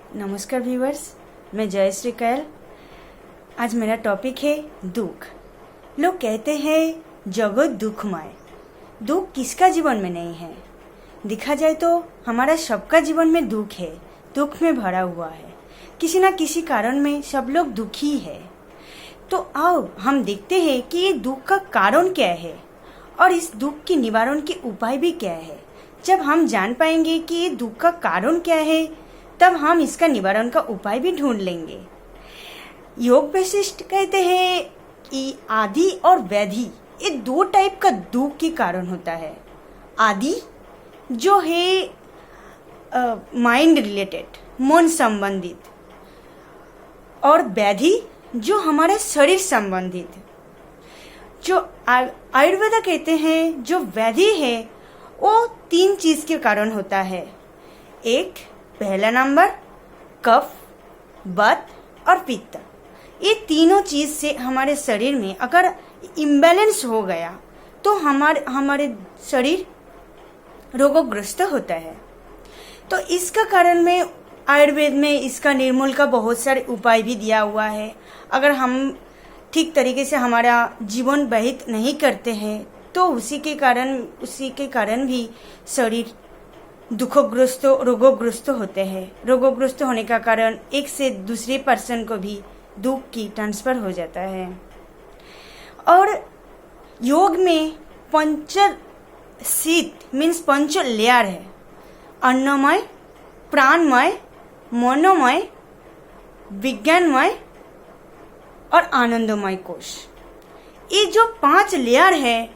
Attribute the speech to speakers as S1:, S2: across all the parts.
S1: नमस्कार व्यूवर्स, मैं जयश्री कैल। आज मेरा टॉपिक है दुख। लोग कहते हैं जगत दुखमय। दुख किसका जीवन में नहीं है? देखा जाए तो हमारा सबका जीवन में दुख है, दुख में भरा हुआ है। किसी न किसी कारण में सब लोग दुखी है। तो आओ हम देखते हैं कि ये दुख का कारण क्या है और इस दुख की निवारण के उपाय भी क्या है। जब हम जान पाएंगे कि ये दुख का कारण क्या है, तब हम इसका निवारण का उपाय भी ढूंढ लेंगे। योग वशिष्ठ कहते हैं कि आदि और व्याधि ये दो टाइप का दुख के कारण होता है। आदि जो है माइंड रिलेटेड, मन संबंधित, और व्याधि जो हमारे शरीर संबंधित। जो आयुर्वेद कहते हैं जो व्याधि है वो 3 चीज के कारण होता है। एक पहला नंबर कफ, वात और पित्त। ये तीनों चीज से हमारे शरीर में अगर इम्बैलेंस हो गया तो हमारे शरीर रोगग्रस्त होता है। तो इसका कारण में आयुर्वेद में इसका निर्मूल का बहुत सारे उपाय भी दिया हुआ है। अगर हम ठीक तरीके से हमारा जीवन व्यतीत नहीं करते हैं तो उसी के कारण भी शरीर दुखग्रस्त रोगग्रस्त होते हैं। रोगग्रस्त होने का कारण एक से दूसरे पर्सन को भी दुख की ट्रांसफर हो जाता है। और योग में पंचशीत मीन्स 5 लेयर है। अन्नमय, प्राणमय, मनोमय, विज्ञानमय और आनंदमय कोश। ये जो 5 लेयर है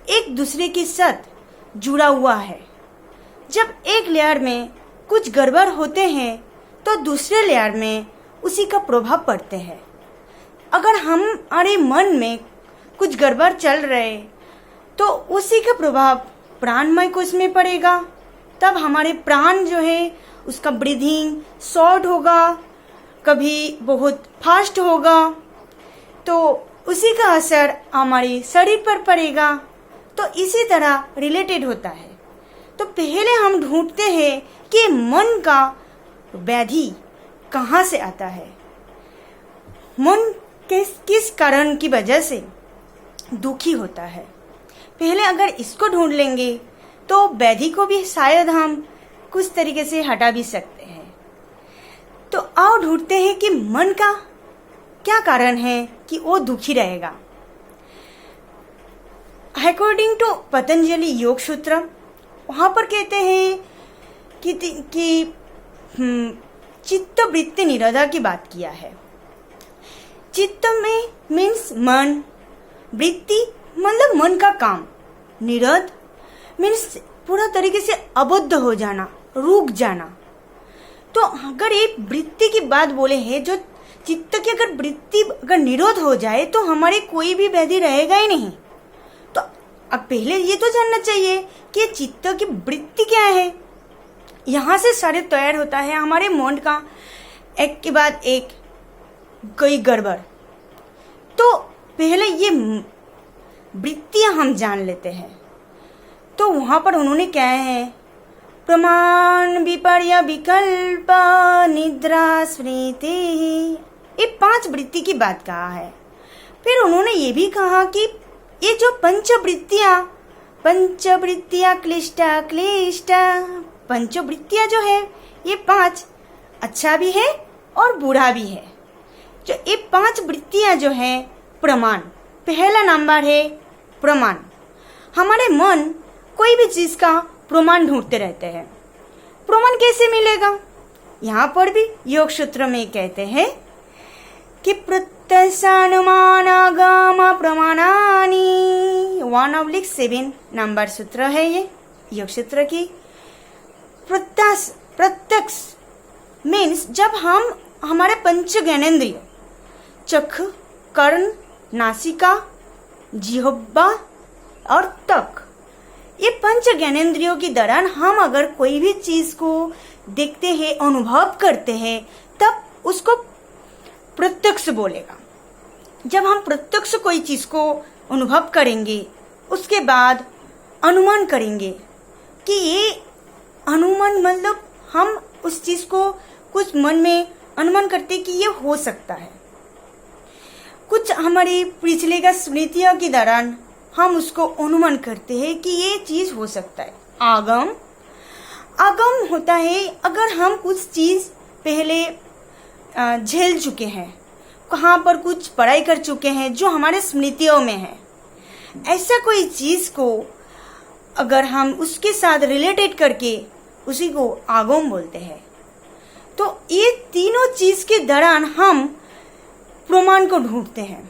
S1: एक दूसरे के साथ जुड़ा हुआ है। जब एक लेयर में कुछ गड़बड़ होते हैं तो दूसरे लेयर में उसी का प्रभाव पड़ते हैं। अगर हमारे मन में कुछ गड़बड़ चल रहे तो उसी का प्रभाव प्राणमय कोश में पड़ेगा। तब हमारे प्राण जो है उसका ब्रीदिंग शॉर्ट होगा, कभी बहुत फास्ट होगा, तो उसी का असर हमारे शरीर पर पड़ेगा। तो इसी तरह रिलेटेड होता है। तो पहले हम ढूंढते हैं कि मन का व्याधि कहाँ से आता है, मन किस कारण की वजह से दुखी होता है। पहले अगर इसको ढूंढ लेंगे तो व्याधि को भी शायद हम कुछ तरीके से हटा भी सकते हैं। तो आओ ढूंढते हैं कि मन का क्या कारण है कि वो दुखी रहेगा। अकॉर्डिंग टू पतंजलि योग सूत्र, वहां पर कहते हैं कि चित्त वृत्ति निरोधा की बात किया है। चित्त में मीन्स मन, वृत्ति मतलब मन का काम, निरोध मीन्स पूरा तरीके से अबद्ध हो जाना, रुक जाना। तो अगर एक वृत्ति की बात बोले हैं, जो चित्त की अगर वृत्ति अगर निरोध हो जाए तो हमारे कोई भी व्याधि रहेगा ही नहीं। तो अब पहले ये तो जानना चाहिए कि चित्त की वृत्ति क्या है। यहाँ से सारे तैयार होता है हमारे मन का एक के बाद एक कोई गड़बड़। तो पहले ये वृत्तियां हम जान लेते हैं। तो वहां पर उन्होंने क्या है, प्रमाण, विपर्य, विकल्प, निद्रा, स्मृति, ये 5 वृत्ति की बात कहा है। फिर उन्होंने ये भी कहा कि ये जो पंचवृत्तियां क्लिष्टा, पंचवृत्तियां जो है ये 5 अच्छा भी है और बुरा भी है। जो ये 5 वृत्तियां जो है प्रमाण, पहला नंबर है प्रमाण। हमारे मन कोई भी चीज का प्रमाण ढूंढते रहते हैं। प्रमाण कैसे मिलेगा? यहाँ पर भी योग सूत्र में कहते हैं कि प्रत्यक्षानुमानागम प्रमाणानि 1/7 नंबर सूत्र है ये योग सूत्र की। प्रत्यक्ष मीन्स जब हम हमारे पंच ज्ञानेंद्रिय चक्षु, कर्ण, नासिका, जिह्वा और त्वक, ये 5 ज्ञानेंद्रियों के दौरान हम अगर कोई भी चीज को देखते हैं, अनुभव करते हैं, तब उसको प्रत्यक्ष बोलेगा। जब हम प्रत्यक्ष कोई चीज को अनुभव करेंगे उसके बाद अनुमान करेंगे कि ये अनुमान मतलब हम उस चीज को कुछ मन में अनुमान करते कि ये हो सकता है। कुछ हमारी पिछले का स्मृतियों के दौरान हम उसको अनुमान करते हैं कि ये चीज हो सकता है। आगम आगम होता है अगर हम कुछ चीज पहले झेल चुके हैं, कहाँ पर कुछ पढ़ाई कर चुके हैं जो हमारे स्मृतियों में है, ऐसा कोई चीज को अगर हम उसके साथ रिलेटेड करके उसी को आगम बोलते हैं। तो ये तीनों चीज के दौरान हम प्रमाण को ढूंढते हैं।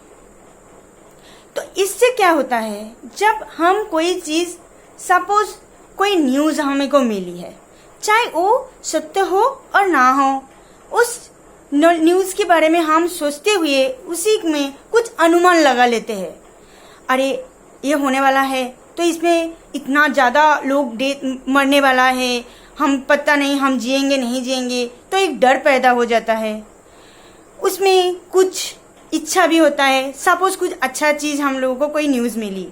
S1: तो इससे क्या होता है, जब हम कोई चीज सपोज कोई न्यूज हमें को मिली है, चाहे वो सत्य हो और ना हो, उस न्यूज के बारे में हम सोचते हुए उसी में कुछ अनुमान लगा लेते हैं। अरे ये होने वाला है तो इसमें इतना ज्यादा लोग मरने वाला है, हम पता नहीं हम जिएंगे नहीं जिएंगे, तो एक डर पैदा हो जाता है। उसमें कुछ इच्छा भी होता है। सपोज कुछ अच्छा चीज हम लोगों को कोई न्यूज मिली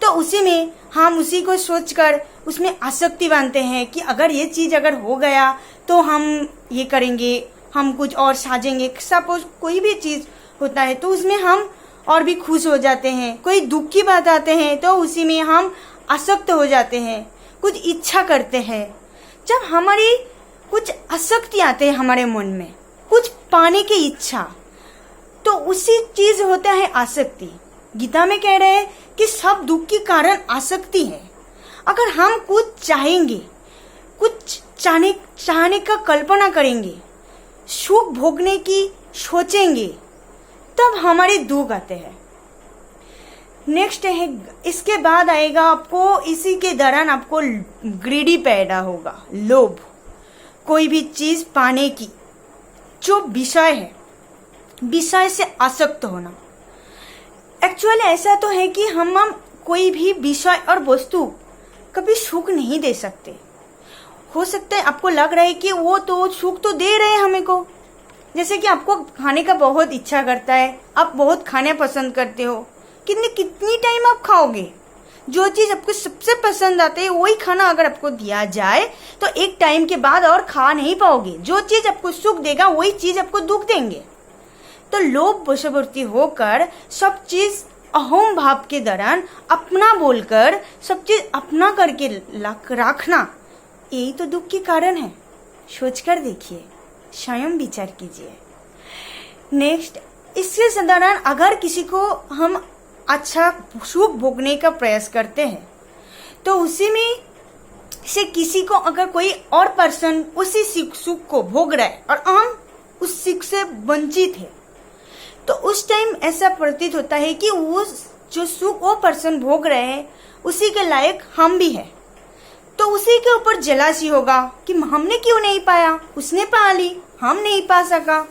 S1: तो उसी में हम उसी को सोचकर उसमें आसक्ति बांधते हैं कि अगर ये चीज अगर हो गया तो हम ये करेंगे, हम कुछ और साजेंगे। सपोज कोई भी चीज होता है तो उसमें हम और भी खुश हो जाते हैं। कोई दुख की बात आते हैं तो उसी में हम आसक्त हो जाते हैं, कुछ इच्छा करते हैं। जब हमारी कुछ आसक्ति आते हैं हमारे मन में, कुछ पाने की इच्छा, तो उसी चीज होता है आसक्ति। गीता में कह रहे हैं कि सब दुख के कारण आसक्ति है। अगर हम कुछ चाहेंगे, कुछ चाहने का कल्पना करेंगे, सुख भोगने की सोचेंगे, तब हमारे दुख आते हैं। नेक्स्ट है, इसके बाद आएगा आपको, इसी के दौरान आपको ग्रीडी पैदा होगा, लोभ, कोई भी चीज पाने की। जो विषय है, विषय से आसक्त होना। एक्चुअली ऐसा तो है कि हम कोई भी विषय और वस्तु कभी सुख नहीं दे सकते। हो सकता है आपको लग रहा है कि वो तो सुख तो दे रहे हैं हमें को, जैसे कि आपको खाने का बहुत इच्छा करता है, आप बहुत खाना पसंद करते हो, कितनी टाइम आप खाओगे? जो चीज आपको सबसे पसंद आते है वही खाना अगर आपको दिया जाए तो एक टाइम के बाद और खा नहीं पाओगे। जो चीज आपको सुख देगा वही चीज आपको दुख देंगे। तो लोभ वशवर्ती होकर सब चीज अहम भाव के दौरान अपना बोलकर सब चीज अपना करके रखना, यही तो दुख के कारण है। सोचकर देखिए, स्वयं विचार कीजिए। नेक्स्ट, इसके दौरान अगर किसी को हम अच्छा सुख भोगने का प्रयास करते हैं तो उसी में से किसी को अगर कोई और पर्सन उसी सुख को भोग रहा है और हम उस सुख से वंचित है, तो उस टाइम ऐसा प्रतीत होता है कि वो जो सुख वो पर्सन भोग रहे हैं उसी के लायक हम भी है। तो उसी के ऊपर जलासी होगा कि हमने क्यों नहीं पाया, उसने पा ली, हम नहीं पा सका।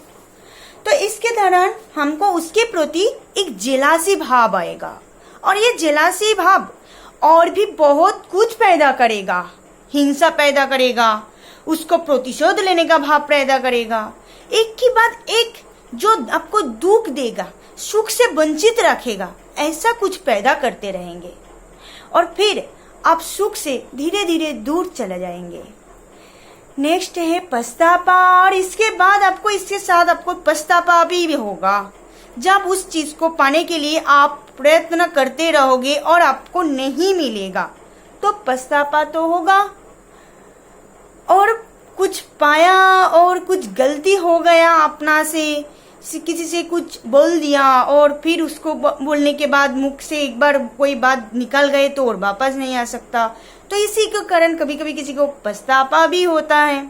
S1: तो इसके दौरान हमको उसके प्रति एक जेलासी भाव आएगा और ये जेलासी भाव और भी बहुत कुछ पैदा करेगा, हिंसा पैदा करेगा, उसको प्रतिशोध लेने का भाव पैदा करेगा। एक की बाद एक जो आपको दुख देगा, सुख से वंचित रखेगा, ऐसा कुछ पैदा करते रहेंगे और फिर आप सुख से धीरे धीरे दूर चले जाएंगे। नेक्स्ट है पछतावा, और इसके बाद आपको इसके साथ आपको पछतावा भी होगा जब उस चीज को पाने के लिए आप प्रयत्न करते रहोगे और आपको नहीं मिलेगा तो पछतावा तो होगा। और कुछ पाया और कुछ गलती हो गया अपना से, किसी से कुछ बोल दिया और फिर उसको बोलने के बाद मुख से एक बार कोई बात निकल गए तो और वापस नहीं आ सकता। तो इसी के कारण कभी कभी किसी को पछतावा भी होता है।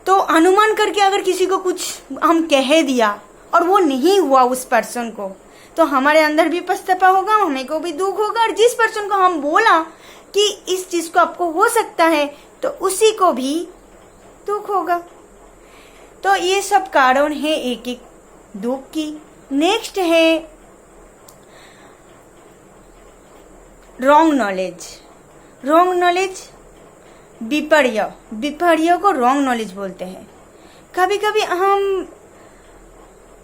S1: तो अनुमान करके अगर किसी को कुछ हम कह दिया और वो नहीं हुआ उस पर्सन को, तो हमारे अंदर भी पछतावा होगा, हमें को भी दुख होगा। और जिस पर्सन को हम बोला कि इस चीज को आपको हो सकता है तो उसी को भी दुख होगा। तो ये सब कारण है एक एक दुख की। नेक्स्ट है रॉन्ग नॉलेज। रॉन्ग नॉलेज, विपर्य को रॉन्ग नॉलेज बोलते हैं। कभी कभी हम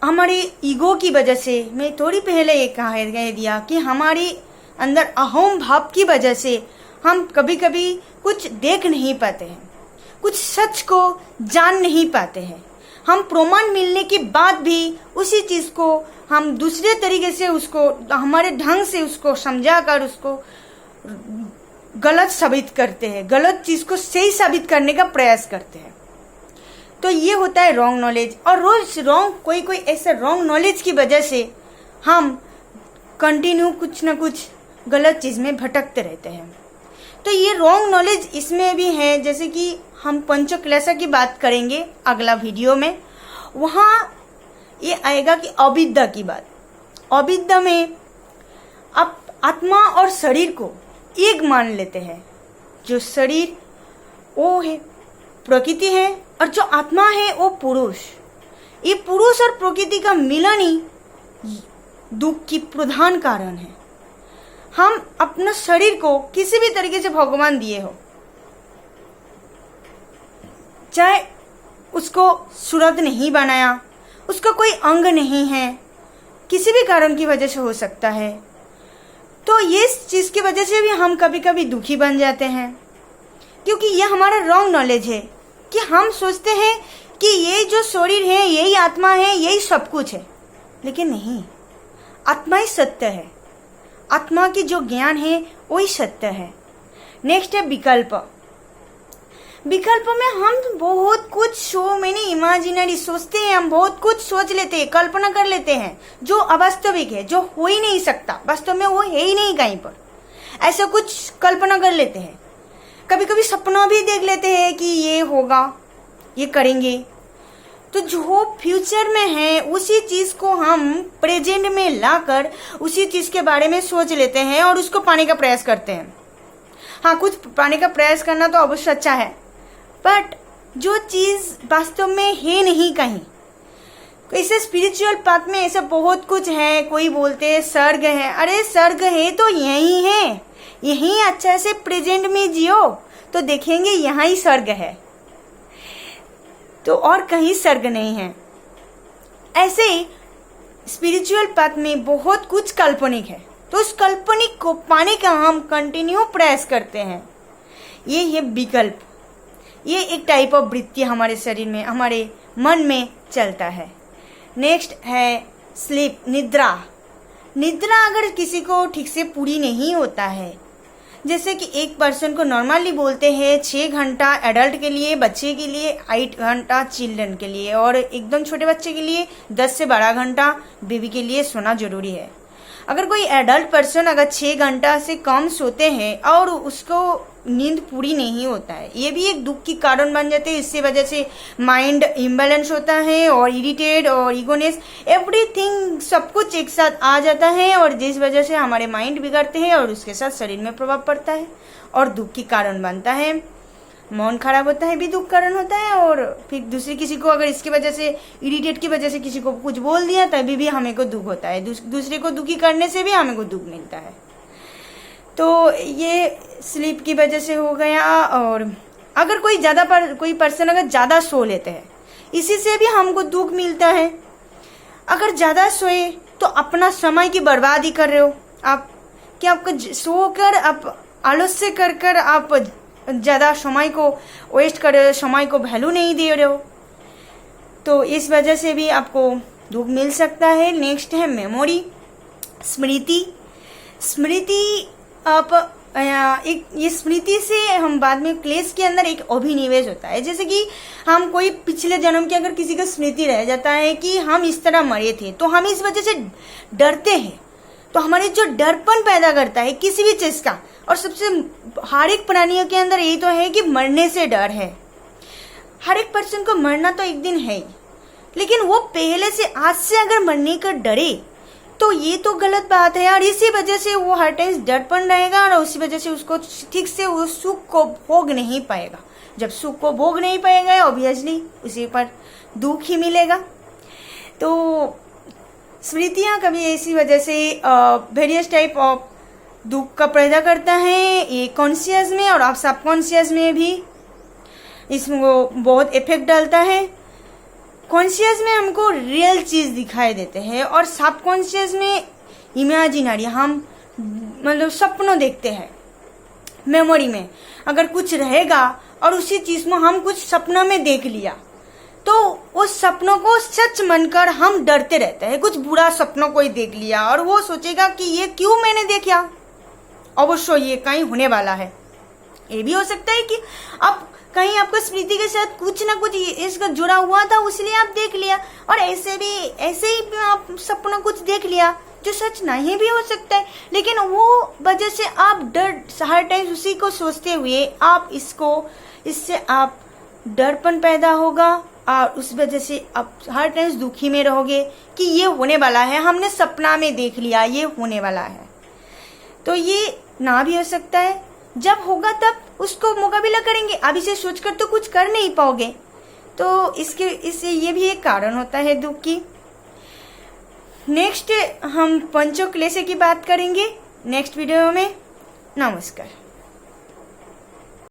S1: हमारे ईगो की वजह से, मैं थोड़ी पहले ये कह दिया कि हमारी अंदर अहम भाव की वजह से हम कभी कभी कुछ देख नहीं पाते हैं, कुछ सच को जान नहीं पाते हैं। हम प्रमाण मिलने के बाद भी उसी चीज को हम दूसरे तरीके से उसको हमारे ढंग से उसको समझाकर उसको गलत साबित करते हैं, गलत चीज को सही साबित करने का प्रयास करते हैं। तो ये होता है रॉन्ग नॉलेज। और रोज कोई ऐसे रॉन्ग नॉलेज की वजह से हम कंटिन्यू कुछ ना कुछ गलत चीज में भटकते रहते हैं। तो ये रॉन्ग नॉलेज इसमें भी है, जैसे कि हम पंचक्लेश की बात करेंगे अगला वीडियो में, वहां ये आएगा कि अविद्या की बात। अविद्या में आप आत्मा और शरीर को एक मान लेते हैं। जो शरीर वो है प्रकृति है और जो आत्मा है वो पुरुष। ये पुरुष और प्रकृति का मिलन ही दुख की प्रधान कारण है। हम अपना शरीर को किसी भी तरीके से भगवान दिए हो, चाहे उसको सूरत नहीं बनाया, उसका कोई अंग नहीं है, किसी भी कारण की वजह से हो सकता है, तो ये चीज की वजह से भी हम कभी कभी दुखी बन जाते हैं। क्योंकि ये हमारा रॉन्ग नॉलेज है कि हम सोचते हैं कि ये जो शरीर है यही आत्मा है, यही सब कुछ है। लेकिन नहीं, आत्मा ही सत्य है। आत्मा की जो ज्ञान है वही सत्य है। नेक्स्ट है विकल्प। विकल्प में हम बहुत कुछ इमेजिनरी सोचते हैं, हम बहुत कुछ सोच लेते हैं, कल्पना कर लेते हैं जो अवास्तविक है, जो हो ही नहीं सकता, वास्तव में वो है ही नहीं कहीं पर। ऐसा कुछ कल्पना कर लेते हैं। कभी कभी सपना भी देख लेते हैं कि ये होगा, ये करेंगे। तो जो फ्यूचर में है उसी चीज को हम प्रेजेंट में लाकर उसी चीज के बारे में सोच लेते हैं और उसको पाने का प्रयास करते हैं। हाँ, कुछ पाने का प्रयास करना तो अवश्य अच्छा है, बट जो चीज वास्तव में है नहीं कहीं। ऐसे स्पिरिचुअल पाथ में ऐसा बहुत कुछ है। कोई बोलते हैं स्वर्ग है, अरे स्वर्ग है तो यही है, यही अच्छा से प्रेजेंट में जियो तो देखेंगे यहाँ ही स्वर्ग है, तो और कहीं स्वर्ग नहीं है। ऐसे स्पिरिचुअल पाथ में बहुत कुछ काल्पनिक है, तो उस काल्पनिक को पाने का हम कंटिन्यू प्रयास करते हैं। ये है विकल्प। ये एक टाइप ऑफ वृत्ति हमारे शरीर में, हमारे मन में चलता है। नेक्स्ट है स्लीप, निद्रा। निद्रा अगर किसी को ठीक से पूरी नहीं होता है, जैसे कि एक पर्सन को नॉर्मली बोलते हैं 6 घंटा एडल्ट के लिए, बच्चे के लिए 8 घंटा चिल्ड्रन के लिए, और एकदम छोटे बच्चे के लिए 10 से 12 घंटा बेबी के लिए सोना जरूरी है। अगर कोई एडल्ट पर्सन अगर 6 घंटा से कम सोते हैं और उसको नींद पूरी नहीं होता है, ये भी एक दुख की कारण बन जाते हैं। इससे वजह से माइंड इम्बैलेंस होता है और इरिटेट और इगोनेस, एवरीथिंग सब कुछ एक साथ आ जाता है, और जिस वजह से हमारे माइंड बिगड़ते हैं और उसके साथ शरीर में प्रभाव पड़ता है और दुख की कारण बनता है। मौन खराब होता है भी दुख कारण होता है, और फिर दूसरे किसी को अगर इसकी वजह से, इरिटेट की वजह से किसी को कुछ बोल दिया तभी भी हमें को दुख होता है। दूसरे को दुखी करने से भी हमें को दुख मिलता है। तो ये स्लीप की वजह से हो गया। और अगर कोई पर्सन अगर ज्यादा सो लेते हैं, इसी से भी हमको दुख मिलता है। अगर ज्यादा सोए तो अपना समय की बर्बादी कर रहे हो आप, कि आपको सोकर आप आलस्य कर आप ज्यादा समय को वेस्ट कर रहे हो, समय को वैल्यू नहीं दे रहे हो, तो इस वजह से भी आपको दुख मिल सकता है। नेक्स्ट है मेमोरी, स्मृति। स्मृति आप ये स्मृति से हम बाद में क्लेश के अंदर एक अभिनिवेश होता है। जैसे कि हम कोई पिछले जन्म की अगर किसी का स्मृति रह जाता है कि हम इस तरह मरे थे, तो हम इस वजह से डरते हैं। तो हमारे जो डरपन पैदा करता है किसी भी चीज का, और सबसे हर एक प्राणियों के अंदर यही तो है कि मरने से डर है। हर एक पर्सन को मरना तो एक दिन है ही, लेकिन वो पहले से आज से अगर मरने का डरे तो ये तो गलत बात है। और इसी वजह से वो हर टाइम डरपन रहेगा और उसी वजह से उसको ठीक से वो सुख को भोग नहीं पाएगा। जब सुख को भोग नहीं पाएगा ऑब्वियसली उसी पर दुख ही मिलेगा। तो स्मृतियाँ कभी इसी वजह से वेरियस टाइप ऑफ दुख का पैदा करता है, ये कॉन्शियस में और आप सबकॉन्शियस में भी इसमें वो बहुत इफेक्ट डालता है। कॉन्शियस में हमको रियल चीज दिखाई देते हैं और सबकॉन्शियस में इमेजिनरी, हम मतलब सपनों देखते हैं। मेमोरी में अगर कुछ रहेगा और उसी चीज में हम कुछ सपनों में देख लिया, तो उस सपनों को सच मानकर हम डरते रहते हैं। कुछ बुरा सपनों को ही देख लिया और वो सोचेगा कि ये क्यों मैंने देखा, अवश्य ये कहीं होने वाला है। ये भी हो सकता है कि अब कहीं आपको स्मृति के साथ कुछ ना कुछ इसका जुड़ा हुआ था, इसलिए आप देख लिया। और ऐसे ही आप सपना कुछ देख लिया जो सच नहीं भी हो सकता है, लेकिन वो वजह से आप डर हर टाइम उसी को सोचते हुए आप इससे आप डरपन पैदा होगा और उस वजह से आप हर टाइम दुखी में रहोगे कि ये होने वाला है, हमने सपना में देख लिया ये होने वाला है। तो ये ना भी हो सकता है, जब होगा तब उसको मुकाबला करेंगे, अब इसे सोचकर तो कुछ कर नहीं पाओगे। तो इससे ये भी एक कारण होता है दुख की। नेक्स्ट हम पंचों क्लेश की बात करेंगे नेक्स्ट वीडियो में। नमस्कार।